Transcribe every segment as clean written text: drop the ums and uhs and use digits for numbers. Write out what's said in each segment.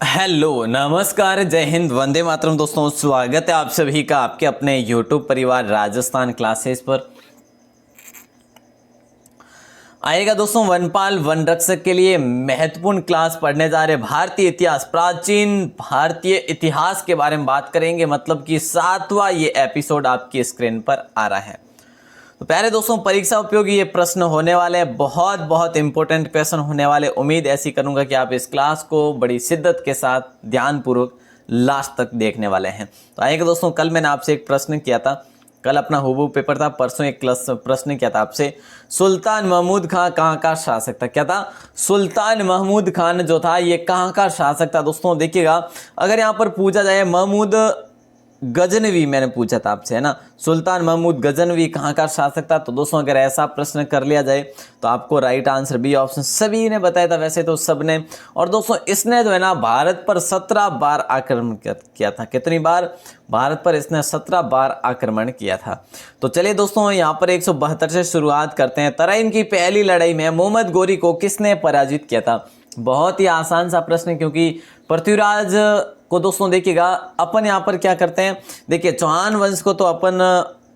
Hello नमस्कार जय हिंद वंदे मातरम। दोस्तों स्वागत है आप सभी का आपके अपने यूट्यूब परिवार राजस्थान क्लासेस पर। आएगा दोस्तों वनपाल वन रक्षक के लिए महत्वपूर्ण क्लास पढ़ने जा रहे भारतीय इतिहास, प्राचीन भारतीय इतिहास के बारे में बात करेंगे। मतलब कि 7वां ये एपिसोड आपकी स्क्रीन पर आ रहा है। तो प्यारे दोस्तों परीक्षा उपयोगी ये प्रश्न होने वाले हैं, बहुत बहुत इंपॉर्टेंट क्वेश्चन होने वाले। उम्मीद ऐसी करूंगा कि आप इस क्लास को बड़ी शिद्दत के साथ ध्यानपूर्वक लास्ट तक देखने वाले हैं। तो आइए दोस्तों, कल मैंने आपसे एक प्रश्न किया था, कल अपना हुबहू पेपर था, परसों एक प्रश्न किया था आपसे, सुल्तान महमूद खां कहाँ का शासक था। क्या था? सुल्तान महमूद खान जो था ये कहाँ का शासक था। दोस्तों देखिएगा, अगर यहाँ पर पूछा जाए महमूद गजनवी, मैंने पूछा था आपसे, है ना, सुल्तान महमूद गजनवी कहाँ का शासक था। तो दोस्तों अगर ऐसा प्रश्न कर लिया जाए तो आपको राइट आंसर बी ऑप्शन सभी ने बताया था, वैसे तो सबने। और दोस्तों इसने जो है ना भारत पर 17 बार आक्रमण किया था। कितनी बार? भारत पर इसने 17 बार आक्रमण किया था। तो चलिए दोस्तों यहाँ पर 172 से शुरुआत करते हैं। तराइन की पहली लड़ाई में मोहम्मद गोरी को किसने पराजित किया था? बहुत ही आसान सा प्रश्न है, क्योंकि पृथ्वीराज को दोस्तों देखिएगा अपन यहाँ पर क्या करते हैं, देखिए चौहान वंश को तो अपन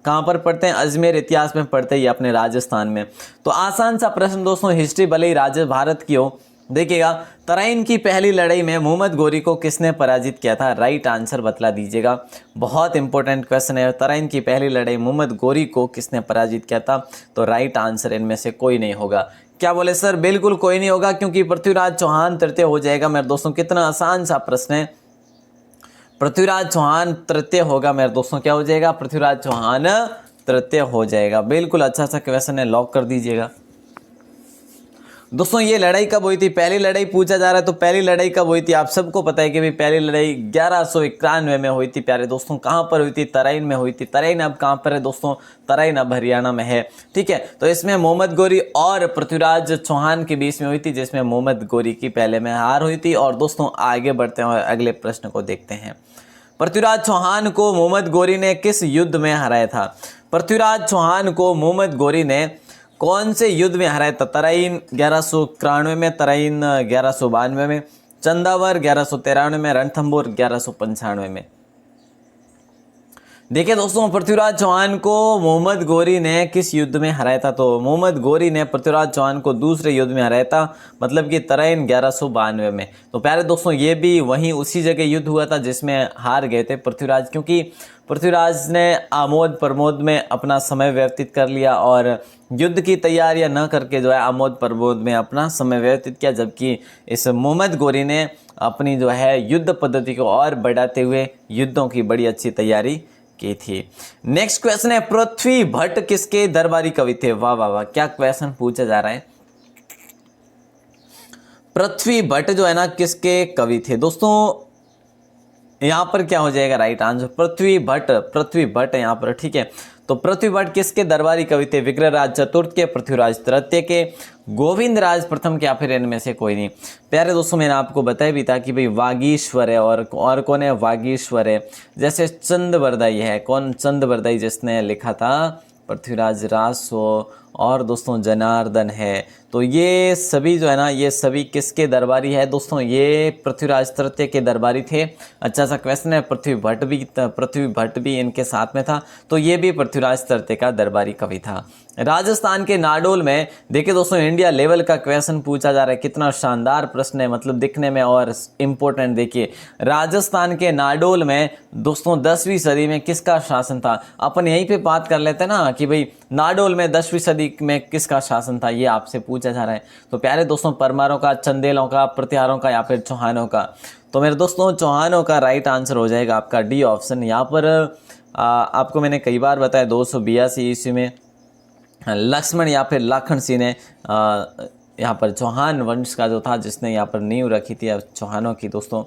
कहाँ पर पढ़ते हैं? अजमेर इतिहास में पढ़ते हैं, अपने राजस्थान में। तो आसान सा प्रश्न दोस्तों, हिस्ट्री भले ही राज्य भारत की हो। देखिएगा तराइन की पहली लड़ाई में मोहम्मद गोरी को किसने पराजित किया था? राइट आंसर बतला दीजिएगा। बहुत इंपॉर्टेंट क्वेश्चन है। तराइन की पहली लड़ाई मोहम्मद गोरी को किसने पराजित किया था? तो राइट आंसर इनमें से कोई नहीं होगा। क्या बोले सर? बिल्कुल कोई नहीं होगा, क्योंकि पृथ्वीराज चौहान तृतीय हो जाएगा। मेरे दोस्तों कितना आसान सा प्रश्न है, पृथ्वीराज चौहान तृतीय होगा। मेरे दोस्तों क्या हो जाएगा? पृथ्वीराज चौहान तृतीय हो जाएगा। बिल्कुल अच्छा सा क्वेश्चन है, लॉक कर दीजिएगा। दोस्तों ये लड़ाई कब हुई थी? पहली लड़ाई पूछा जा रहा है, तो पहली लड़ाई कब हुई थी? आप सबको पता है कि भाई पहली लड़ाई 1191 में हुई थी। प्यारे दोस्तों कहाँ पर हुई थी? तराइन में हुई थी। तराइन अब कहाँ पर है दोस्तों? तराइन अब हरियाणा में है। ठीक है, तो इसमें मोहम्मद गोरी और पृथ्वीराज चौहान के बीच में हुई थी, जिसमें मोहम्मद गोरी की पहले में हार हुई थी। और दोस्तों आगे बढ़ते हैं और अगले प्रश्न को देखते हैं। पृथ्वीराज चौहान को मोहम्मद गोरी ने किस युद्ध में हराया था? पृथ्वीराज चौहान को मोहम्मद गोरी ने कौन से युद्ध में हराया था? तराइन 1191 में, तराइन 1192 में, चंदावर 1193 में, रणथंभौर 1195 में। देखिए दोस्तों पृथ्वीराज चौहान को मोहम्मद गोरी ने किस युद्ध में हराया था? तो मोहम्मद गोरी ने पृथ्वीराज चौहान को दूसरे युद्ध में हराया था, मतलब कि तराइन 1192 में। तो प्यारे दोस्तों ये भी वहीं उसी जगह युद्ध हुआ था जिसमें हार गए थे पृथ्वीराज, क्योंकि पृथ्वीराज ने आमोद प्रमोद में अपना समय व्यतीत कर लिया और युद्ध की तैयारियां न करके जो है आमोद प्रमोद में अपना समय व्यतीत किया, जबकि इस मोहम्मद गोरी ने अपनी जो है युद्ध पद्धति को और बढ़ाते हुए युद्धों की बड़ी अच्छी तैयारी की थी। नेक्स्ट क्वेश्चन है, पृथ्वी भट्ट किसके दरबारी कवि थे? वाह वाह वाह, क्या क्वेश्चन पूछा जा रहा है। पृथ्वी भट्ट जो है ना किसके कवि थे? दोस्तों यहां पर क्या हो जाएगा राइट आंसर? पृथ्वी भट्ट यहां पर। ठीक है, तो पृथ्वी भट्ट किसके दरबारी कवि थे? विग्रहराज चतुर्थ के, पृथ्वीराज तृतीय के, गोविंद राज प्रथम के, या फिर इनमें से कोई नहीं। प्यारे दोस्तों मैंने आपको बताया भी था कि भाई वागीश्वर है, और कौन है? वागीश्वर है। जैसे चंद्रबरदाई है, कौन? चंद्रबरदाई जिसने लिखा था पृथ्वीराज रासो, और दोस्तों जनार्दन है। तो ये सभी जो है ना, ये सभी किसके दरबारी है दोस्तों? ये पृथ्वीराज तृतीय के दरबारी थे। अच्छा सा क्वेश्चन है। पृथ्वी भट्ट भी इनके साथ में था, तो ये भी पृथ्वीराज तृतीय का दरबारी कवि था। राजस्थान के नाडोल में, देखिए दोस्तों इंडिया लेवल का क्वेश्चन पूछा जा रहा है, कितना शानदार प्रश्न है, मतलब दिखने में और इम्पोर्टेंट। देखिए राजस्थान के नाडोल में दोस्तों 10वीं सदी में किसका शासन था? अपन यहीं पे बात कर लेते हैं ना कि भाई नाडोल में 10वीं सदी में किसका शासन था, ये आपसे पूछा जा रहा है। तो प्यारे दोस्तों परमारों का, चंदेलों का, प्रतिहारों का, या फिर चौहानों का? तो मेरे दोस्तों चौहानों का राइट आंसर हो जाएगा आपका डी ऑप्शन। यहाँ पर आपको मैंने कई बार बताया 282 ईस्वी में लक्ष्मण या फिर लाखन सिंह ने यहाँ पर चौहान वंश का जो था, जिसने यहाँ पर नींव रखी थी चौहानों की। दोस्तों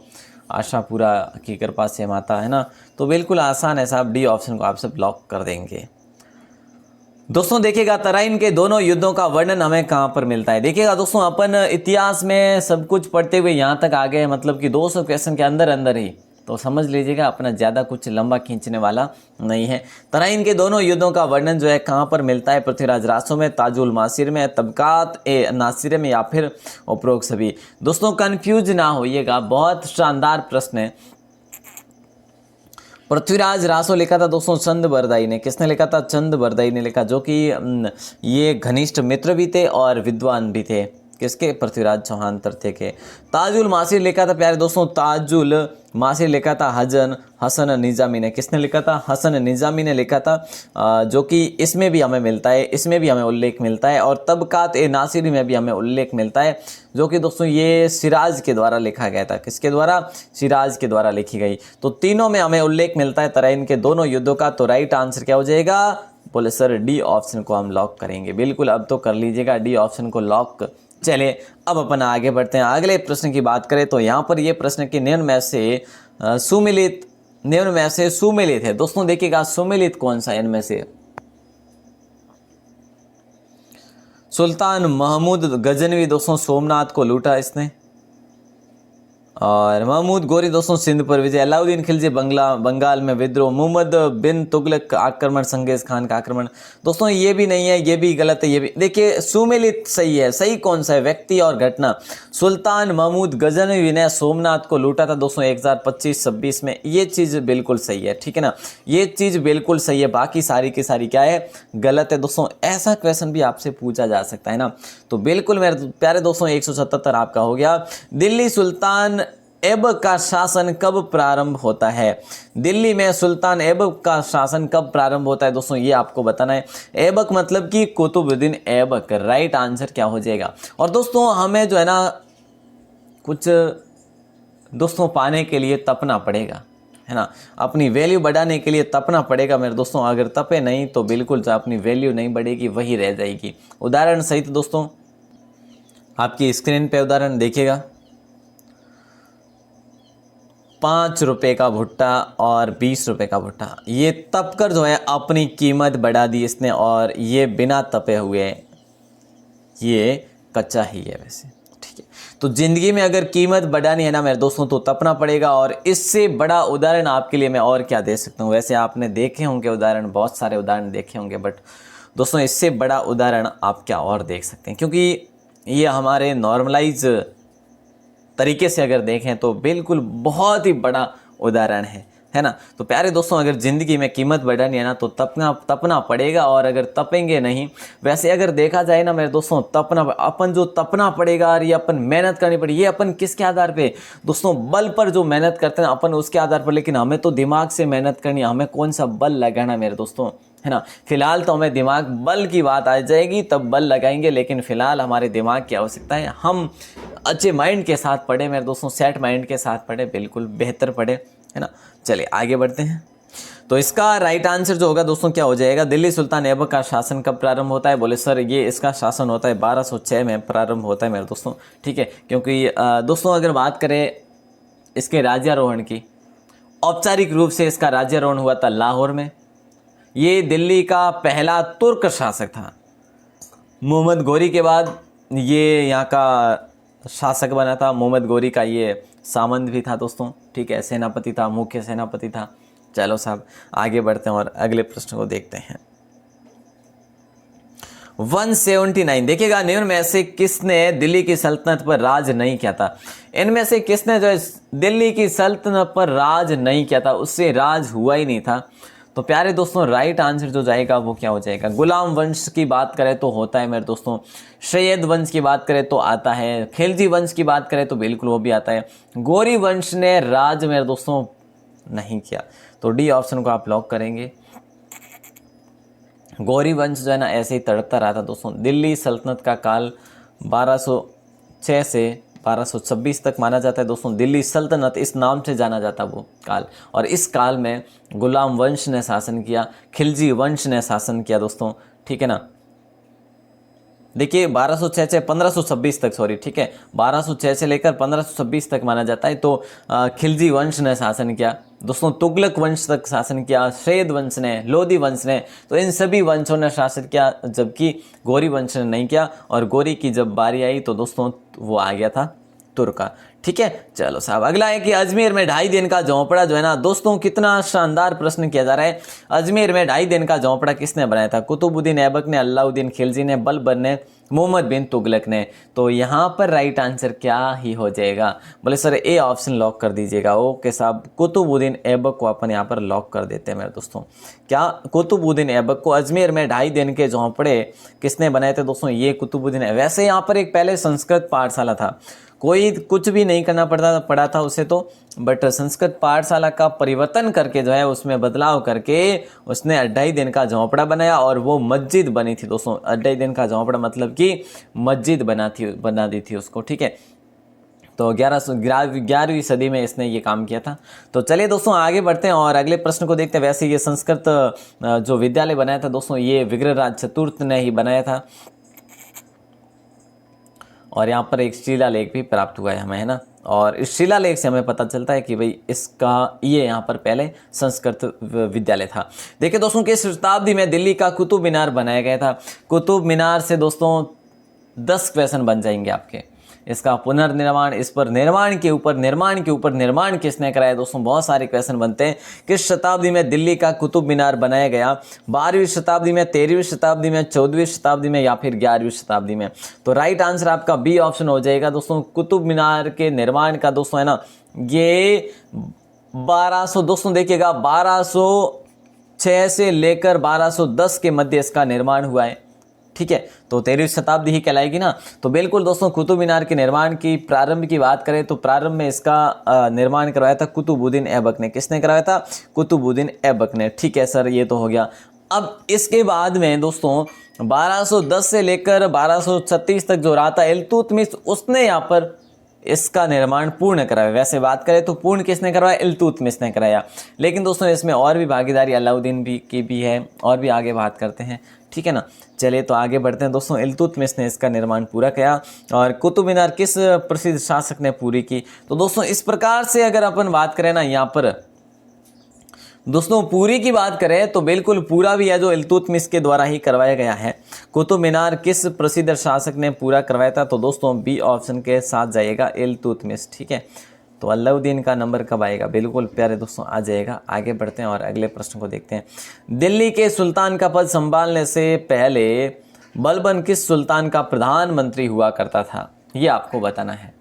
आशापुरा की कृपा से माता, है ना। तो बिल्कुल आसान है साहब, डी ऑप्शन को आप सब लॉक कर देंगे। दोस्तों देखिएगा तराइन के दोनों युद्धों का वर्णन हमें कहाँ पर मिलता है? देखिएगा दोस्तों अपन इतिहास में सब कुछ पढ़ते हुए यहाँ तक आ गए, मतलब कि 200 क्वेश्चन के अंदर अंदर ही तो समझ लीजिएगा अपना ज़्यादा कुछ लंबा खींचने वाला नहीं है। तराइन के दोनों युद्धों का वर्णन जो है कहाँ पर मिलता है? पृथ्वीराज रासो में, ताजुल मासिर में, तबकात ए नासिर में, या फिर उपरोक्त सभी। दोस्तों कंफ्यूज ना होइएगा, बहुत शानदार प्रश्न है। पृथ्वीराज रासो लिखा था दोस्तों चंद बरदाई ने। किसने लिखा था? चंद बरदाई ने लिखा, जो कि ये घनिष्ठ मित्र भी थे और विद्वान भी थे। किसके? पृथ्वीराज चौहान तृतीय के। ताजुल मासिर लिखा था प्यारे दोस्तों, ताजुल मासिर लिखा था हसन निजामी ने। किसने लिखा था? हसन निजामी ने लिखा था, जो कि इसमें भी हमें मिलता है, इसमें भी हमें उल्लेख मिलता है, और तबकात ए नासिरी में भी हमें उल्लेख मिलता है, जो कि दोस्तों ये सिराज के द्वारा लिखा गया था। किसके द्वारा? सिराज के द्वारा लिखी गई। तो तीनों में हमें उल्लेख मिलता है तराइन के दोनों युद्धों का। तो राइट आंसर क्या हो जाएगा? बोले सर डी ऑप्शन को हम लॉक करेंगे। बिल्कुल, अब तो कर लीजिएगा डी ऑप्शन को लॉक। चलिए अब अपन आगे बढ़ते हैं। अगले प्रश्न की बात करें तो यहाँ पर ये प्रश्न के निम्न में से सुमेलित है। दोस्तों देखिएगा सुमेलित कौन सा इनमें से? सुल्तान महमूद गजनवी दोस्तों सोमनाथ को लूटा इसने, और महमूद गोरी दोस्तों सिंध पर विजय, अलाउद्दीन खिलजी बंगाल में विद्रोह, मोहम्मद बिन तुगलक आक्रमण, चंगेज खान का आक्रमण। दोस्तों ये भी नहीं है, ये भी गलत है, ये भी। देखिए सुमेलित सही है। सही कौन सा है? व्यक्ति और घटना। सुल्तान महमूद गजनवी ने सोमनाथ को लूटा था दोस्तों 1025-26 में। ये चीज़ बिल्कुल सही है, ठीक है ना, ये चीज़ बिल्कुल सही है। बाकी सारी की सारी क्या है? गलत है दोस्तों। ऐसा क्वेश्चन भी आपसे पूछा जा सकता है ना। तो बिल्कुल मेरे प्यारे दोस्तों 177 आपका हो गया। दिल्ली सुल्तान ऐबक का शासन कब प्रारंभ होता है? दिल्ली में सुल्तान ऐबक का शासन कब प्रारंभ होता है दोस्तों, ये आपको बताना है। ऐबक मतलब कि कुतुबुद्दीन ऐबक। राइट आंसर क्या हो जाएगा? और दोस्तों हमें जो है ना कुछ दोस्तों पाने के लिए तपना पड़ेगा, है ना, अपनी वैल्यू बढ़ाने के लिए तपना पड़ेगा मेरे दोस्तों। अगर तपे नहीं तो बिल्कुल जो अपनी वैल्यू नहीं बढ़ेगी, वही रह जाएगी। उदाहरण सहित दोस्तों आपकी स्क्रीन पे उदाहरण देखिएगा। 5 रुपये का भुट्टा और 20 रुपये का भुट्टा, ये तप कर जो है अपनी कीमत बढ़ा दी इसने, और ये बिना तपे हुए ये कच्चा ही है वैसे, ठीक है। तो ज़िंदगी में अगर कीमत बढ़ानी है ना मेरे दोस्तों तो तपना पड़ेगा। और इससे बड़ा उदाहरण आपके लिए मैं और क्या दे सकता हूँ? वैसे आपने देखे होंगे उदाहरण, बहुत सारे उदाहरण देखे होंगे, बट दोस्तों इससे बड़ा उदाहरण आप क्या और देख सकते हैं? क्योंकि ये हमारे नॉर्मलाइज तरीके से अगर देखें तो बिल्कुल बहुत ही बड़ा उदाहरण है ना। तो प्यारे दोस्तों अगर ज़िंदगी में कीमत बढ़ानी है ना तो तपना पड़ेगा। और अगर तपेंगे नहीं, वैसे अगर देखा जाए ना मेरे दोस्तों, अपन जो तपना पड़ेगा और ये अपन मेहनत करनी पड़ेगी, ये अपन किसके आधार पे दोस्तों? बल पर जो मेहनत करते हैं अपन उसके आधार पर। लेकिन हमें तो दिमाग से मेहनत करनी है, हमें कौन सा बल लगाना मेरे दोस्तों, है ना। फिलहाल तो हमें दिमाग बल की बात आ जाएगी तब बल लगाएंगे, लेकिन फिलहाल हमारे दिमाग की आवश्यकता है। हम अच्छे माइंड के साथ पढ़े मेरे दोस्तों, सेट माइंड के साथ पढ़े, बिल्कुल बेहतर पढ़े, है ना। चलिए आगे बढ़ते हैं। तो इसका राइट आंसर जो होगा दोस्तों क्या हो जाएगा? दिल्ली सुल्तान ऐबक का शासन कब प्रारंभ होता है? बोले सर ये इसका शासन होता है 1206 में प्रारंभ होता है मेरे दोस्तों, ठीक है। क्योंकि दोस्तों अगर बात करें इसके राज्यारोहण की, औपचारिक रूप से इसका राज्यारोहण हुआ था लाहौर में। ये दिल्ली का पहला तुर्क शासक था। मोहम्मद गोरी के बाद ये यहाँ का शासक बना था। मोहम्मद गोरी का ये सामंत भी था दोस्तों, ठीक है, सेनापति था, मुख्य सेनापति था। चलो साहब आगे बढ़ते हैं और अगले प्रश्न को देखते हैं। 179 देखिएगा, निम्न में से किसने दिल्ली की सल्तनत पर राज नहीं किया था? इनमें से किसने जो है दिल्ली की सल्तनत पर राज नहीं किया था? उससे राज हुआ ही नहीं था। तो प्यारे दोस्तों राइट आंसर जो जाएगा वो क्या हो जाएगा? गुलाम वंश की बात करें तो होता है मेरे दोस्तों, सैयद वंश की बात करें तो आता है, खिलजी वंश की बात करें तो बिल्कुल वो भी आता है। गौरी वंश ने राज मेरे दोस्तों नहीं किया। तो डी ऑप्शन को आप लॉक करेंगे। गौरी वंश जो है ना ऐसे ही तड़पता रहा था दोस्तों। दिल्ली सल्तनत का काल 1206 से 1226 तक माना जाता है दोस्तों। दिल्ली सल्तनत इस नाम से जाना जाता वो काल, और इस काल में गुलाम वंश ने शासन किया, खिलजी वंश ने शासन किया दोस्तों, ठीक है ना। देखिए 1206 से 1526 तक, सॉरी, ठीक है, 1206 से लेकर 1526 तक माना जाता है। तो खिलजी वंश ने शासन किया दोस्तों, तुगलक वंश तक शासन किया, सैयद वंश ने, लोधी वंश ने, तो इन सभी वंशों ने शासन किया, जबकि गौरी वंश ने नहीं किया। और गौरी की जब बारी आई तो दोस्तों वो आ गया था तुर्का। ठीक है, चलो साहब अगला है कि अजमेर में 2.5 दिन का झोंपड़ा जो है ना दोस्तों, कितना शानदार प्रश्न किया जा रहा है। अजमेर में 2.5 दिन का झोंपड़ा किसने बनाया था? कुतुबुद्दीन ऐबक ने, अलाउद्दीन खिलजी ने, बलबन ने, मोहम्मद बिन तुगलक ने। तो यहाँ पर राइट आंसर क्या ही हो जाएगा? बोले सर ए ऑप्शन लॉक कर दीजिएगा। ओके साहब, कुतुबुद्दीन ऐबक को अपन यहाँ पर लॉक कर देते हैं मेरे दोस्तों। क्या कुतुबुद्दीन ऐबक को अजमेर में 2.5 दिन के झोंपड़े किसने बनाए थे दोस्तों? ये कुतुबुद्दीन। वैसे यहाँ पर एक पहले संस्कृत पाठशाला था, कोई कुछ भी नहीं करना पड़ा था उसे तो, बट संस्कृत पाठशाला का परिवर्तन करके जो है उसमें बदलाव करके उसने 2.5 दिन का झोंपड़ा बनाया और वो मस्जिद बनी थी दोस्तों। 2.5 दिन का झोंपड़ा मतलब कि मस्जिद बना दी थी उसको। ठीक है, तो 11वीं सदी में इसने ये काम किया था। तो चलिए दोस्तों आगे बढ़ते हैं और अगले प्रश्न को देखते हैं। वैसे ये संस्कृत जो विद्यालय बनाया था दोस्तों, ये विग्रहराज चतुर्थ ने ही बनाया था और यहाँ पर एक शिलालेख भी प्राप्त हुआ है हमें, है ना। और इस शिलालेख से हमें पता चलता है कि भाई इसका ये यहाँ पर पहले संस्कृत विद्यालय था। देखिए दोस्तों, किस शताब्दी में दिल्ली का कुतुब मीनार बनाया गया था? कुतुब मीनार से दोस्तों 10 क्वेश्चन बन जाएंगे आपके। इसका पुनर्निर्माण, इस पर निर्माण के ऊपर निर्माण किसने कराया दोस्तों? बहुत सारे क्वेश्चन बनते हैं। किस शताब्दी में दिल्ली का कुतुब मीनार बनाया गया? 12वीं शताब्दी में, 13वीं शताब्दी में, 14वीं शताब्दी में या फिर 11वीं शताब्दी में? तो राइट आंसर आपका बी ऑप्शन हो जाएगा दोस्तों। कुतुब मीनार के निर्माण का दोस्तों है ना ये 1200 दोस्तों देखिएगा 1206 से लेकर 1210 के मध्य इसका निर्माण हुआ है। ठीक है, तो 13वीं शताब्दी ही कहलाएगी ना। तो बिल्कुल दोस्तों, कुतुब मीनार के निर्माण की प्रारंभ की बात करें तो प्रारंभ में इसका निर्माण करवाया था कुतुबुद्दीन ऐबक ने। किसने करवाया था? कुतुबुद्दीन ऐबक ने। ठीक है सर, ये तो हो गया। अब इसके बाद में दोस्तों 1210 से लेकर 1236 तक जो रहा था इल्तुतमिश, उसने यहाँ पर इसका निर्माण पूर्ण कराया। वैसे बात करें तो पूर्ण किसने करवाया? इल्तुतमिश ने कराया। लेकिन दोस्तों इसमें और भी भागीदारी अलाउद्दीन की भी है, और भी आगे बात करते हैं। ठीक है ना, चलिए तो आगे बढ़ते हैं दोस्तों। इल्तुतमिश ने इसका निर्माण पूरा किया। और कुतुब मीनार किस प्रसिद्ध शासक ने पूरी की? तो दोस्तों इस प्रकार से अगर अपन बात करें ना यहाँ पर दोस्तों पूरी की बात करें तो बिल्कुल पूरा भी है जो इल्तुतमिश के द्वारा ही करवाया गया है। कुतुब मीनार किस प्रसिद्ध शासक ने पूरा करवाया था? तो दोस्तों बी ऑप्शन के साथ जाएगा इल्तुतमिश। ठीक है, तो अलाउद्दीन का नंबर कब आएगा? बिल्कुल प्यारे दोस्तों आ जाएगा। आगे बढ़ते हैं और अगले प्रश्न को देखते हैं। दिल्ली के सुल्तान का पद संभालने से पहले बलबन किस सुल्तान का प्रधानमंत्री हुआ करता था? ये आपको बताना है।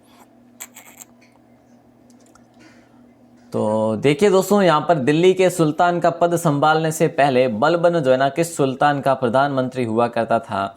तो देखिए दोस्तों, यहाँ पर दिल्ली के सुल्तान का पद संभालने से पहले बलबन जो है ना किस सुल्तान का प्रधानमंत्री हुआ करता था?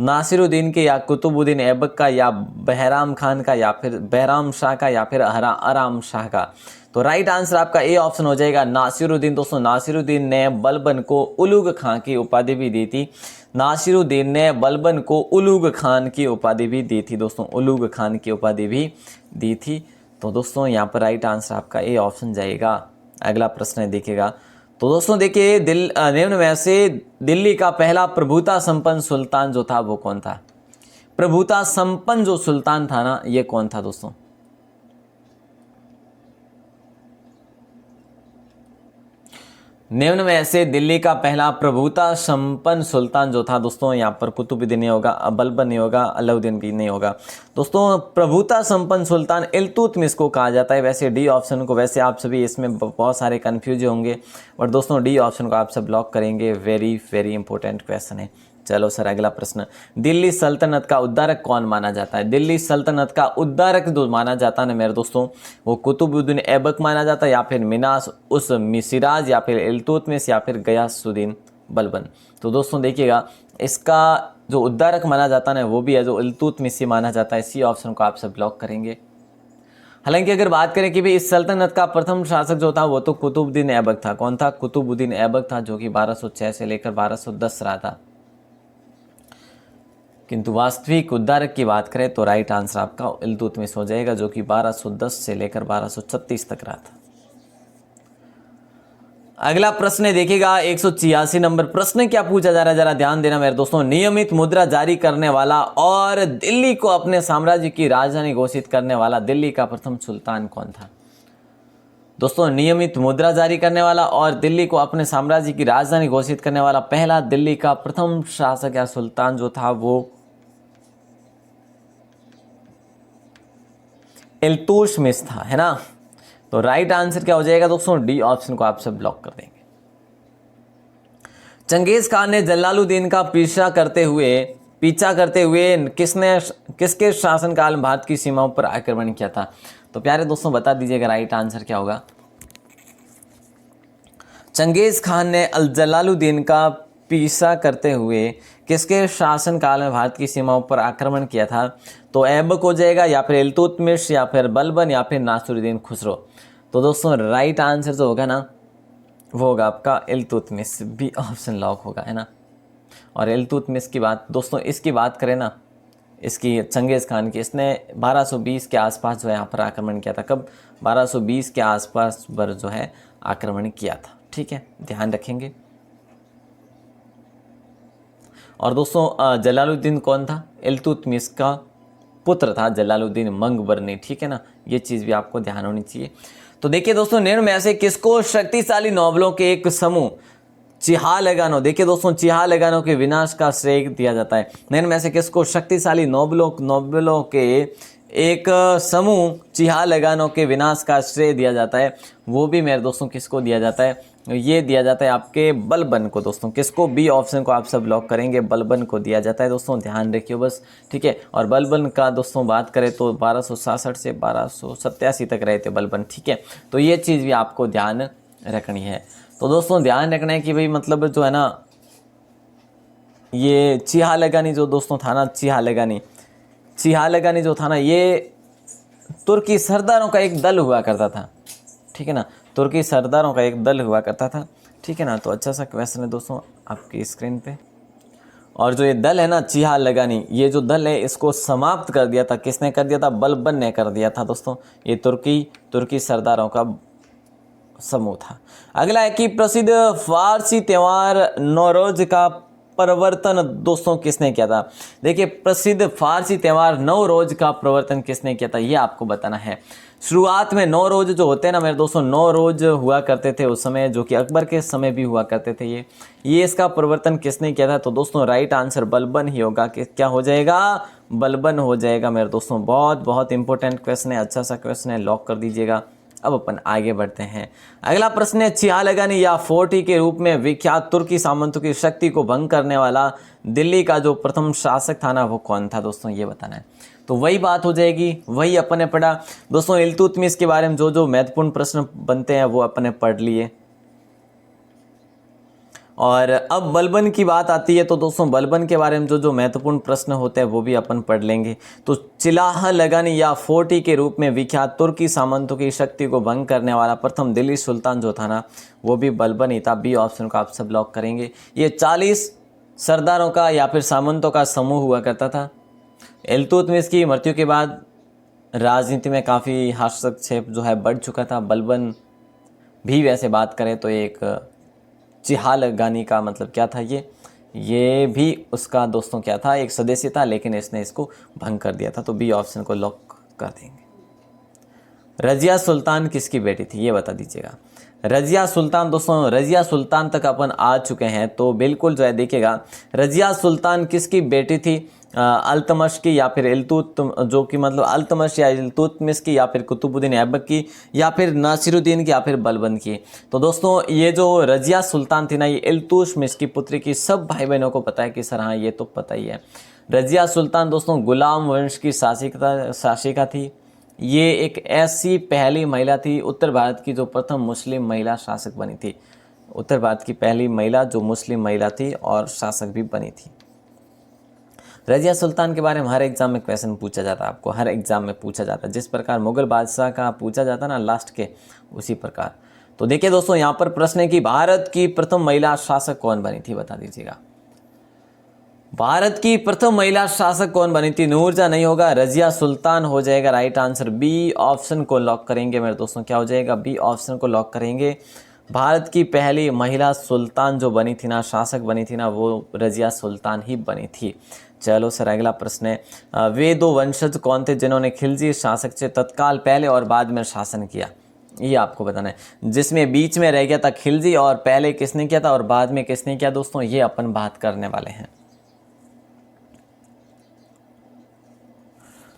नासिरुद्दीन के, या कुतुबुद्दीन ऐबक का, या बहराम खान का, या फिर बहराम शाह का, या फिर आराम शाह का? तो राइट आंसर आपका ए ऑप्शन हो जाएगा नासिरुद्दीन। दोस्तों नासिरुद्दीन ने बलबन को उलुग खां की उपाधि भी दी थी। नासिरुद्दीन ने बलबन को उलुग खान की उपाधि भी दी थी दोस्तों, उलुग खान की उपाधि भी दी थी। तो दोस्तों यहाँ पर राइट आंसर आपका ए ऑप्शन जाएगा। अगला प्रश्न है देखिएगा। तो दोस्तों देखिए निम्न में से दिल्ली का पहला प्रभुता संपन्न सुल्तान जो था वो कौन था? प्रभुता संपन्न जो सुल्तान था ना ये कौन था दोस्तों? निम्न में से दिल्ली का पहला प्रभुता संपन्न सुल्तान जो था दोस्तों, यहाँ पर कुतुबुद्दीन नहीं होगा, बलबन नहीं होगा, अलाउद्दीन भी नहीं होगा। दोस्तों प्रभुता संपन्न सुल्तान इल्तुतमिश को कहा जाता है। वैसे डी ऑप्शन को, वैसे आप सभी इसमें बहुत सारे कन्फ्यूज होंगे, और दोस्तों डी ऑप्शन को आप सब लॉक करेंगे। वेरी वेरी इंपॉर्टेंट क्वेश्चन है। चलो सर अगला प्रश्न। दिल्ली सल्तनत का उद्धारक कौन माना जाता है? दिल्ली सल्तनत का उद्धारक जो माना जाता है ना मेरे दोस्तों, वो कुतुबुद्दीन ऐबक माना जाता है, या फिर मिनास उस मिसिराज, या फिर इल्तुतमिश, या फिर गयासुद्दीन बलबन। तो दोस्तों देखिएगा इसका जो उद्धारक माना जाता है वो भी है जो इल्तुतमिश माना जाता है। इसी ऑप्शन को आप सब ब्लॉक करेंगे। हालांकि अगर बात करें कि भाई इस सल्तनत का प्रथम शासक जो था वो तो कुतुबुद्दीन ऐबक था। कौन था? कुतुबुद्दीन ऐबक था, जो कि 1206 से लेकर 1210 रहा था। किंतु वास्तविक उद्धारक की बात करें तो राइट आंसर आपका इल्तुतमिश हो जाएगा, जो कि 1210 से लेकर 1236 तक रहा था। अगला प्रश्न देखिएगा 186 नंबर प्रश्न क्या पूछा जा रहा है, जरा ध्यान देना मेरे दोस्तों। नियमित मुद्रा जारी करने वाला और दिल्ली को अपने साम्राज्य की राजधानी घोषित करने वाला दिल्ली का प्रथम सुल्तान कौन था? दोस्तों नियमित मुद्रा जारी करने वाला और दिल्ली को अपने साम्राज्य की राजधानी घोषित करने वाला पहला दिल्ली का प्रथम शासक या सुल्तान जो था वो इल्तुतमिश था, है ना। तो राइट आंसर क्या हो जाएगा दोस्तों, डी ऑप्शन को आप सब ब्लॉक कर देंगे। चंगेज खान ने जलालुद्दीन का पीछा करते हुए किसके शासनकाल में भारत की सीमाओं पर आक्रमण किया था। तो प्यारे दोस्तों बता दीजिएगा राइट आंसर क्या होगा। चंगेज खान ने जलालुद्दीन का पीछा करते हुए किसके शासनकाल में भारत की सीमाओं पर आक्रमण किया था। तो ऐबक हो जाएगा, या फिर इल्तुतमिश, या फिर बलबन, या फिर नासिरुद्दीन खुसरो। तो दोस्तों राइट आंसर जो होगा ना वो होगा आपका इल्तुतमिश, बी ऑप्शन लॉक होगा, है ना। और इल्तुतमिश की बात दोस्तों, इसकी बात करें ना, इसकी चंगेज़ खान की, इसने 1220 के आसपास जो है यहाँ पर आक्रमण किया था। कब, 1220 के आसपास पर जो है आक्रमण किया था। ठीक है, ध्यान रखेंगे। और दोस्तों जलालुद्दीन कौन था, इल्तुतमिश का पुत्र था जलालुद्दीन मंगबरनी। ठीक है ना, ये चीज़ भी आपको ध्यान होनी चाहिए। तो देखिए दोस्तों, निम्न में से किसको शक्तिशाली नोबलों के एक समूह चिहालगानो, देखिए दोस्तों चिहालगानो के विनाश का श्रेय दिया जाता है। निम्न में से किसको शक्तिशाली नोबलों के एक समूह चिहालगानो के विनाश का श्रेय दिया जाता है। वो भी मेरे दोस्तों किसको दिया जाता है, ये दिया जाता है आपके बलबन को। दोस्तों किसको, बी ऑप्शन को आप सब लॉक करेंगे, बलबन को दिया जाता है। दोस्तों ध्यान रखिए बस, ठीक है। और बलबन का दोस्तों बात करें तो 1267 से 1287 तक रहे थे बलबन। ठीक है, तो ये चीज़ भी आपको ध्यान रखनी है। तो दोस्तों ध्यान रखना है कि भाई मतलब जो है ना, ये चिहालगानी जो दोस्तों था ना, चिहालगानी जो था ना, ये तुर्की सरदारों का एक दल हुआ करता था। ठीक है ना, तुर्की सरदारों का एक दल हुआ करता था। ठीक है ना, तो अच्छा सा क्वेश्चन है दोस्तों आपकी स्क्रीन पे। और जो ये दल है ना चिहालगानी, ये जो दल है इसको समाप्त कर दिया था, किसने कर दिया था, बलबन ने कर दिया था दोस्तों। ये तुर्की सरदारों का समूह था। अगला है कि प्रसिद्ध फारसी त्यौहार नौरोज का प्रवर्तन दोस्तों किसने किया था। देखिए प्रसिद्ध फारसी त्यौहार नौरोज का प्रवर्तन किसने किया था, ये आपको बताना है। शुरुआत में 9 रोज जो होते हैं ना मेरे दोस्तों, 9 रोज हुआ करते थे उस समय, जो कि अकबर के समय भी हुआ करते थे। ये इसका प्रवर्तन किसने किया था। तो दोस्तों राइट आंसर बलबन ही होगा। कि क्या हो जाएगा, बलबन हो जाएगा मेरे दोस्तों। बहुत बहुत इंपॉर्टेंट क्वेश्चन है, अच्छा सा क्वेश्चन है, लॉक कर दीजिएगा। अब अपन आगे बढ़ते हैं। अगला प्रश्न है, चिहालगानी या फोर्टी के रूप में विख्यात तुर्की सामंतों की शक्ति को भंग करने वाला दिल्ली का जो प्रथम शासक था ना, वो कौन था दोस्तों, ये बताना है। तो वही बात हो जाएगी, वही अपन ने पढ़ा दोस्तों। इल्तुतमिश के बारे में जो जो महत्वपूर्ण प्रश्न बनते हैं वो अपन ने पढ़ लिए। और अब बलबन की बात आती है, तो दोस्तों बलबन के बारे में जो जो महत्वपूर्ण प्रश्न होते हैं वो भी अपन पढ़ लेंगे। तो चिहालगानी या फोर्टी के रूप में विख्यात तुर्की सामंतों की शक्ति को भंग करने वाला प्रथम दिल्ली सुल्तान जो था ना, वो भी बलबन ही था। बी ऑप्शन को आप सब लॉक करेंगे। ये 40 सरदारों का या फिर सामंतों का समूह हुआ करता था। इल्तुतमिश की मृत्यु के बाद राजनीति में काफ़ी हस्तक्षेप जो है बढ़ चुका था। बलबन भी वैसे बात करें तो एक चिहालगानी का मतलब क्या था, ये भी उसका दोस्तों क्या था, एक सदस्य था, लेकिन इसने इसको भंग कर दिया था। तो बी ऑप्शन को लॉक कर देंगे। रजिया सुल्तान किसकी बेटी थी, ये बता दीजिएगा। रजिया सुल्तान दोस्तों, रजिया सुल्तान तक अपन आ चुके हैं, तो बिल्कुल जो है देखिएगा, रजिया सुल्तान किसकी बेटी थी, अल्तमश की या फिर जो कि मतलब अल्तमश या इल्तुतमिश की, या फिर कुतुबुद्दीन ऐबक की, या फिर नासिरुद्दीन की, या फिर बलबन की। तो दोस्तों ये जो रजिया सुल्तान थी ना, ये इल्तुतमिश की पुत्री की। सब भाई बहनों को पता है कि सर हाँ ये तो पता ही है। रजिया सुल्तान दोस्तों गुलाम वंश की शासिका थी। ये एक ऐसी पहली महिला थी उत्तर भारत की जो प्रथम मुस्लिम महिला शासक बनी थी। उत्तर भारत की पहली महिला जो मुस्लिम महिला थी और शासक भी बनी थी। रजिया सुल्तान के बारे में हर एग्जाम में क्वेश्चन पूछा जाता है, आपको हर एग्जाम में पूछा जाता है। जिस प्रकार मुगल बादशाह का पूछा जाता ना लास्ट के, उसी प्रकार। तो देखिए दोस्तों यहाँ पर प्रश्न है कि भारत की प्रथम महिला शासक कौन बनी थी, बता दीजिएगा। भारत की प्रथम महिला शासक कौन बनी थी, नूरजहां नहीं होगा, रजिया सुल्तान हो जाएगा। राइट आंसर बी ऑप्शन को लॉक करेंगे मेरे दोस्तों। क्या हो जाएगा, बी ऑप्शन को लॉक करेंगे। भारत की पहली महिला सुल्तान जो बनी थी ना, शासक बनी थी ना, वो रजिया सुल्तान ही बनी थी। चलो सर अगला प्रश्न है, वे दो वंशज कौन थे जिन्होंने खिलजी शासक से तत्काल पहले और बाद में शासन किया, ये आपको बताना है। जिसमें बीच में रह गया था खिलजी, और पहले किसने किया था और बाद में किसने किया दोस्तों, ये अपन बात करने वाले हैं।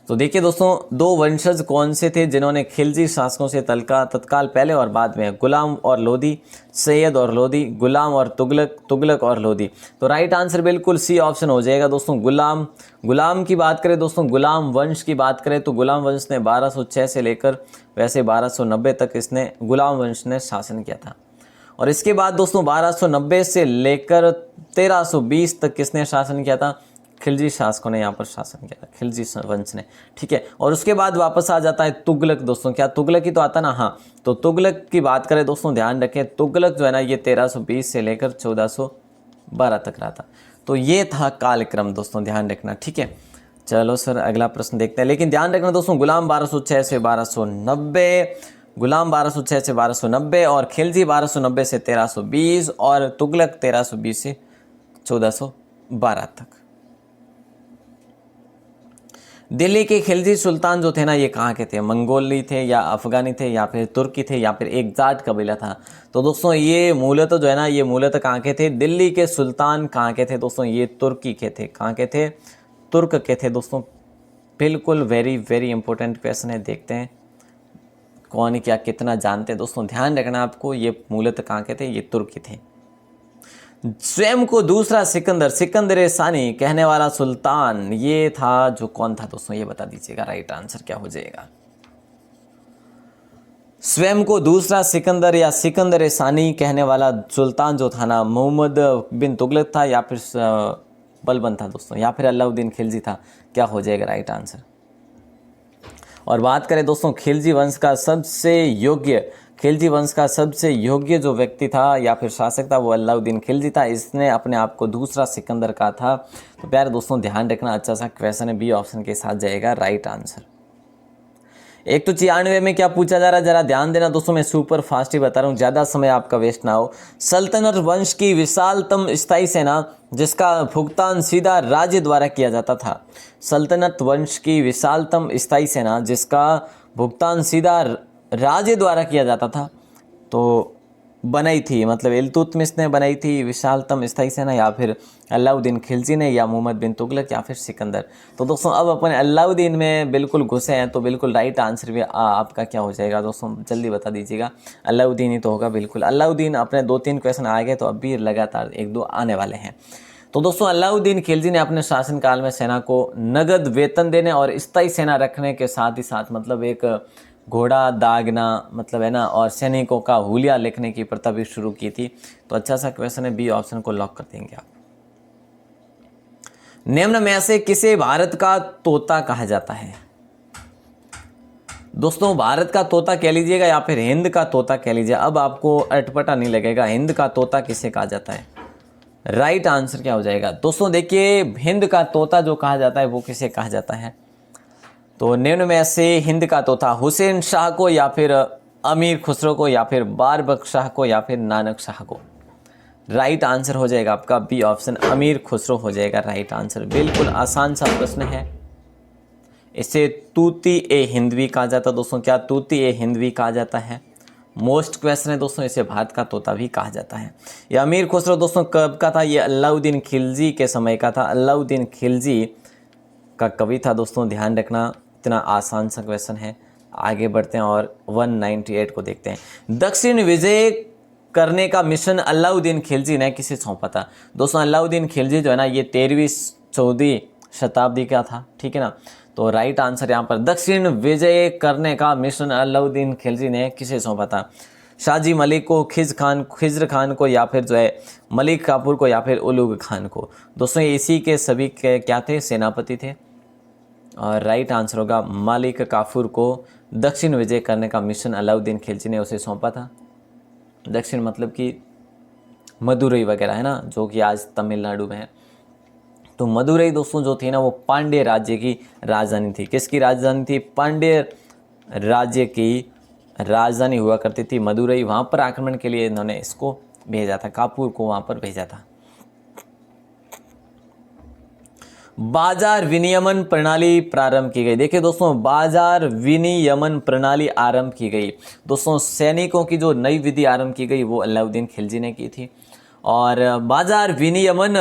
तो देखिए दोस्तों, दो वंशज कौन से थे जिन्होंने खिलजी शासकों से तत्काल पहले और बाद में? गुलाम और लोदी, सैयद और लोदी, गुलाम और तुगलक, तुगलक और लोदी। तो राइट आंसर बिल्कुल सी ऑप्शन हो जाएगा दोस्तों, गुलाम। गुलाम की बात करें दोस्तों, गुलाम वंश की बात करें तो गुलाम वंश ने 1206 से लेकर वैसे 1290 तक इसने गुलाम वंश ने शासन किया था। और इसके बाद दोस्तों 1290 से लेकर 1320 तक किसने शासन किया था? खिलजी शासकों ने यहाँ पर शासन किया था, खिलजी वंश ने, ठीक है। और उसके बाद वापस आ जाता है तुगलक दोस्तों। क्या तुगलक ही तो आता ना? हाँ, तो तुगलक की बात करें दोस्तों, ध्यान रखें, तुगलक जो है ना ये 1320 से लेकर 1412 तक रहा था। तो ये था कालक्रम दोस्तों, ध्यान रखना, ठीक है। चलो सर अगला प्रश्न देखते हैं, लेकिन ध्यान रखना दोस्तों, गुलाम 1206 से 1290, गुलाम 1206 से 1290 और खिलजी 1290 से 1320 और तुगलक 1320 से 1412 तक। दिल्ली के खिलजी सुल्तान जो थे ना ये कहाँ के थे? मंगोली थे या अफगानी थे या फिर तुर्की थे या फिर एक जाट कबीला था? तो दोस्तों ये मूलतः जो है ना ये मूलतः कहाँ के थे? दिल्ली के सुल्तान कहाँ के थे दोस्तों? ये तुर्की के थे। कहाँ के थे? तुर्क के थे दोस्तों। बिल्कुल वेरी वेरी इंपॉर्टेंट क्वेश्चन है, देखते हैं कौन क्या कितना जानते हैं दोस्तों। ध्यान रखना आपको, ये मूलतः कहाँ के थे? ये तुर्की थे। स्वयं को दूसरा सिकंदर, सिकंदर सानी कहने वाला सुल्तान ये था जो कौन था दोस्तों? ये बता दीजिएगा, राइट आंसर क्या हो जाएगा? स्वयं को दूसरा सिकंदर या सिकंदर सानी कहने वाला सुल्तान जो था ना, मोहम्मद बिन तुगलक था या फिर बलबन था दोस्तों, या फिर अलाउद्दीन खिलजी था? क्या हो जाएगा राइट आंसर? और बात करें दोस्तों खिलजी वंश का सबसे योग्य जो व्यक्ति था या फिर शासक था वो अलाउद्दीन खिलजी था। इसने अपने आप को दूसरा सिकंदर कहा था। तो प्यारे दोस्तों ध्यान रखना, अच्छा सा क्वेश्चन है, बी ऑप्शन के साथ जाएगा राइट आंसर। 196 में क्या पूछा जा रहा है जरा ध्यान देना दोस्तों, मैं सुपर फास्ट ही बता रहा हूँ, ज़्यादा समय आपका वेस्ट ना हो। सल्तनत वंश की विशालतम स्थायी सेना जिसका भुगतान सीधा राज्य द्वारा किया जाता था। सल्तनत वंश की विशालतम स्थायी सेना जिसका भुगतान सीधा राज्य द्वारा किया जाता था, तो बनाई थी, मतलब इल्तुतमिश ने बनाई थी विशालतम स्थायी सेना, या फिर अलाउद्दीन खिलजी ने, या मोहम्मद बिन तुगलक, या फिर सिकंदर। तो दोस्तों अब अपन अलाउद्दीन में बिल्कुल घुसे हैं, तो बिल्कुल राइट आंसर भी आपका क्या हो जाएगा दोस्तों, जल्दी बता दीजिएगा। अलाउद्दीन ही तो होगा बिल्कुल। अलाउद्दीन अपने 2-3 क्वेश्चन आ गए, तो अब भी लगातार 1-2 आने वाले हैं। तो दोस्तों अलाउद्दीन खिलजी ने अपने शासनकाल में सेना को नगद वेतन देने और स्थायी सेना रखने के साथ ही साथ, मतलब एक घोड़ा दागना मतलब है ना, और सैनिकों का हुलिया लिखने की प्रथा भी शुरू की थी। तो अच्छा सा क्वेश्चन है, बी ऑप्शन को लॉक कर देंगे आप। निम्न में से किसे भारत का तोता कहा जाता है? दोस्तों भारत का तोता कह लीजिएगा या फिर हिंद का तोता कह लीजिए, अब आपको अटपटा नहीं लगेगा। हिंद का तोता किसे कहा जाता है? राइट आंसर क्या हो जाएगा दोस्तों? देखिए हिंद का तोता जो कहा जाता है वो किसे कहा जाता है? तो निम्न में से हिंद का तोता हुसैन शाह को, या फिर अमीर खुसरो को, या फिर बारबक शाह को, या फिर नानक शाह को? राइट आंसर हो जाएगा आपका बी ऑप्शन, अमीर खुसरो हो जाएगा राइट आंसर। बिल्कुल आसान सा प्रश्न है। इसे तूती ए हिंदवी कहा जाता है दोस्तों। क्या तूती ए हिंदवी कहा जाता है? मोस्ट क्वेश्चन है दोस्तों। इसे भारत का तोता भी कहा जाता है। यह अमीर खुसरो दोस्तों कब का था? ये अलाउद्दीन खिलजी के समय का था। अलाउद्दीन खिलजी का कवि था दोस्तों, ध्यान रखना। इतना आसान सा क्वेश्चन है। आगे बढ़ते हैं और 198 को देखते हैं। दक्षिण विजय करने का मिशन अलाउद्दीन खिलजी ने किसे सौंपा था? दोस्तों अलाउद्दीन खिलजी जो है ना ये 13वीं-14वीं शताब्दी का था, ठीक है ना। तो राइट आंसर यहाँ पर दक्षिण विजय करने का मिशन अलाउद्दीन खिलजी ने किसे सौंपा था? शाहजी मलिक को, खिज्र खान को, या फिर जो है मलिक काफूर को, या फिर उलुग खान को? दोस्तों इसी के सभी के क्या थे? सेनापति थे। और राइट आंसर होगा मलिक काफूर को दक्षिण विजय करने का मिशन अलाउद्दीन खिलजी ने उसे सौंपा था। दक्षिण मतलब कि मदुरई वगैरह है ना, जो कि आज तमिलनाडु में है। तो मदुरई दोस्तों जो थी ना वो पांड्य राज्य की राजधानी थी। किसकी राजधानी थी? पांड्य राज्य की राजधानी हुआ करती थी मदुरई। वहाँ पर आक्रमण के लिए इन्होंने इसको भेजा था, काफूर को वहाँ पर भेजा था। बाजार विनियमन प्रणाली प्रारंभ की गई। देखिए दोस्तों बाजार विनियमन प्रणाली आरंभ की गई दोस्तों, सैनिकों की जो नई विधि आरंभ की गई वो अलाउद्दीन खिलजी ने की थी। और बाजार विनियमन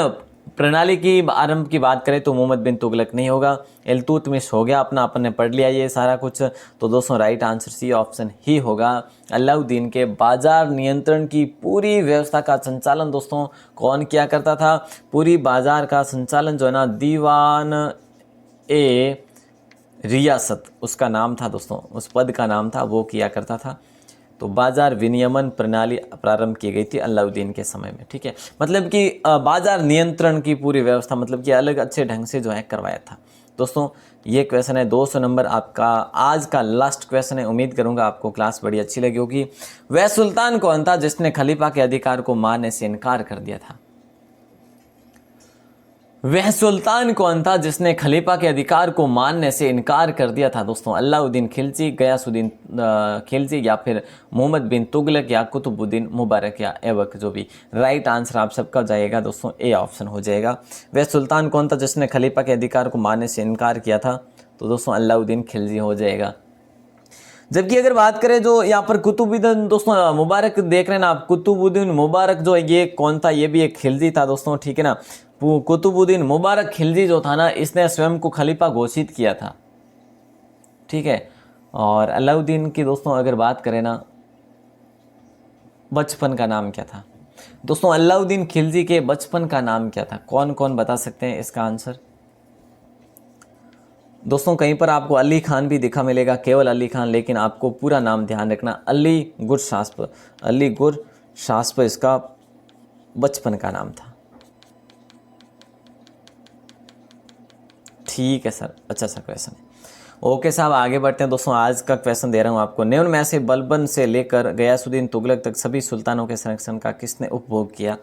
प्रणाली की आरंभ की बात करें तो मोहम्मद बिन तुगलक नहीं होगा, इल्तुतमिश हो गया अपना, अपन ने पढ़ लिया ये सारा कुछ। तो दोस्तों राइट आंसर सी ऑप्शन ही होगा। अलाउद्दीन के बाजार नियंत्रण की पूरी व्यवस्था का संचालन दोस्तों कौन किया करता था? पूरी बाजार का संचालन जो है ना, दीवान ए रियासत उसका नाम था दोस्तों, उस पद का नाम था, वो किया करता था। तो बाजार विनियमन प्रणाली प्रारंभ की गई थी अलाउद्दीन के समय में, ठीक है। मतलब कि बाजार नियंत्रण की पूरी व्यवस्था मतलब कि अलग अच्छे ढंग से जो है करवाया था। दोस्तों ये क्वेश्चन है 200 नंबर आपका, आज का लास्ट क्वेश्चन है। उम्मीद करूंगा आपको क्लास बड़ी अच्छी लगी होगी। वह सुल्तान कौन था जिसने खलीफा के अधिकार को मानने से इनकार कर दिया था? वह सुल्तान कौन था जिसने खलीफा के अधिकार को मानने से इनकार कर दिया था? दोस्तों अलाउद्दीन खिलजी, गयासुद्दीन खिलजी, या फिर मोहम्मद बिन तुगलक, या कुतुबुद्दीन मुबारक, या ऐबक। जो भी राइट आंसर आप सबका जाएगा दोस्तों ए ऑप्शन हो जाएगा। वह सुल्तान कौन था जिसने खलीफा के अधिकार को मानने से इनकार किया था? तो दोस्तों अलाउद्दीन खिलजी हो जाएगा। जबकि अगर बात करें जो यहाँ पर कुतुबुद्दीन दोस्तों मुबारक देख रहे हैं ना आप, कुतुबुद्दीन मुबारक जो ये कौन था? ये भी एक खिलजी था दोस्तों, ठीक है ना। कुतुबुद्दीन मुबारक खिलजी जो था ना, इसने स्वयं को खलीफा घोषित किया था, ठीक है। और अलाउद्दीन की दोस्तों अगर बात करें ना, बचपन का नाम क्या था? दोस्तों अलाउद्दीन खिलजी के बचपन का नाम क्या था? कौन कौन बता सकते हैं इसका आंसर? दोस्तों कहीं पर आपको अली खान भी दिखा मिलेगा, केवल अली खान, लेकिन आपको पूरा नाम ध्यान रखना, अली गुरशास्प। अली गुरशास्प इसका बचपन का नाम था, ठीक है सर। अच्छा सा क्वेश्चन है। ओके साहब आगे बढ़ते हैं दोस्तों। आज का क्वेश्चन दे रहा हूं आपको, निम्न में से बलबन से लेकर गयासुद्दीन तुगलक तक सभी सुल्तानों के संरक्षण का किसने उपभोग किया?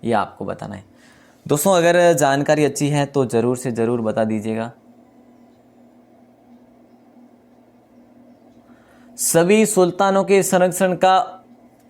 ये आपको बताना है दोस्तों। अगर जानकारी अच्छी है तो जरूर से जरूर बता दीजिएगा। सभी सुल्तानों के संरक्षण का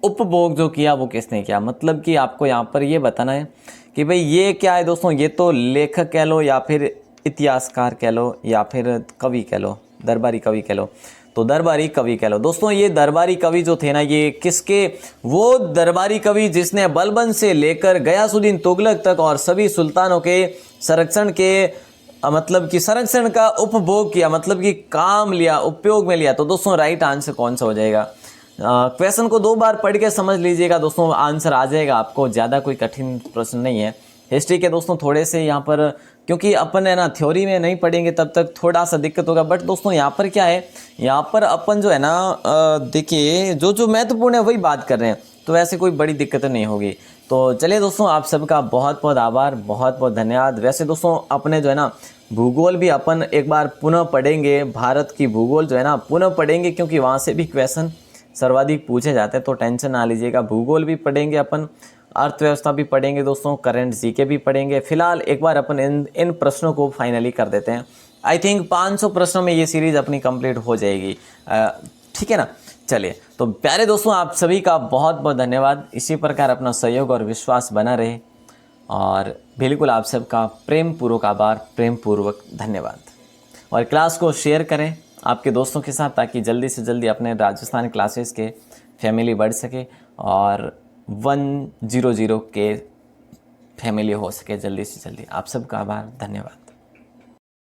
उपभोग जो किया वो किसने किया? मतलब कि आपको यहाँ पर ये बताना है कि भाई ये क्या है दोस्तों। ये तो लेखक कह लो, या फिर इतिहासकार कह लो, या फिर कवि कह लो, दरबारी कवि कह लो। तो दरबारी कवि कह लो दोस्तों। ये दरबारी कवि जो थे ना, ये किसके? वो दरबारी कवि जिसने बलबन से लेकर गयासुद्दीन तुगलक तक और सभी सुल्तानों के संरक्षण के मतलब कि संरक्षण का उपभोग किया, मतलब कि काम लिया, उपयोग में लिया। तो दोस्तों राइट आंसर कौन सा हो जाएगा? क्वेश्चन को 2 बार पढ़ के समझ लीजिएगा दोस्तों, आंसर आ जाएगा आपको। ज़्यादा कोई कठिन प्रश्न नहीं है। हिस्ट्री के दोस्तों थोड़े से यहाँ पर, क्योंकि अपन है ना थ्योरी में नहीं पढ़ेंगे तब तक थोड़ा सा दिक्कत होगा। बट दोस्तों यहाँ पर क्या है, यहाँ पर अपन जो है ना देखिए जो महत्वपूर्ण है वही बात कर रहे हैं, तो वैसे कोई बड़ी दिक्कत नहीं होगी। तो चलिए दोस्तों, आप सबका बहुत बहुत आभार, बहुत बहुत धन्यवाद। वैसे दोस्तों अपने जो है ना भूगोल भी अपन एक बार पुनः पढ़ेंगे, भारत की भूगोल जो है ना पुनः पढ़ेंगे, क्योंकि वहाँ से भी क्वेश्चन सर्वाधिक पूछे जाते हैं। तो टेंशन ना लीजिएगा, भूगोल भी पढ़ेंगे अपन, अर्थव्यवस्था भी पढ़ेंगे दोस्तों, करंट जीके भी पढ़ेंगे। फिलहाल एक बार अपन इन प्रश्नों को फाइनली कर देते हैं। आई थिंक 500 प्रश्नों में ये सीरीज अपनी कंप्लीट हो जाएगी, ठीक है ना। चलिए तो प्यारे दोस्तों, आप सभी का बहुत बहुत धन्यवाद। इसी प्रकार अपना सहयोग और विश्वास बना रहे, और बिल्कुल आप सबका प्रेम पूर्वक आभार, प्रेम पूर्वक धन्यवाद। और क्लास को शेयर करें आपके दोस्तों के साथ, ताकि जल्दी से जल्दी अपने राजस्थान क्लासेस के फैमिली बढ़ सके और 100 के फैमिली हो सके जल्दी से जल्दी। आप सबका आभार, धन्यवाद।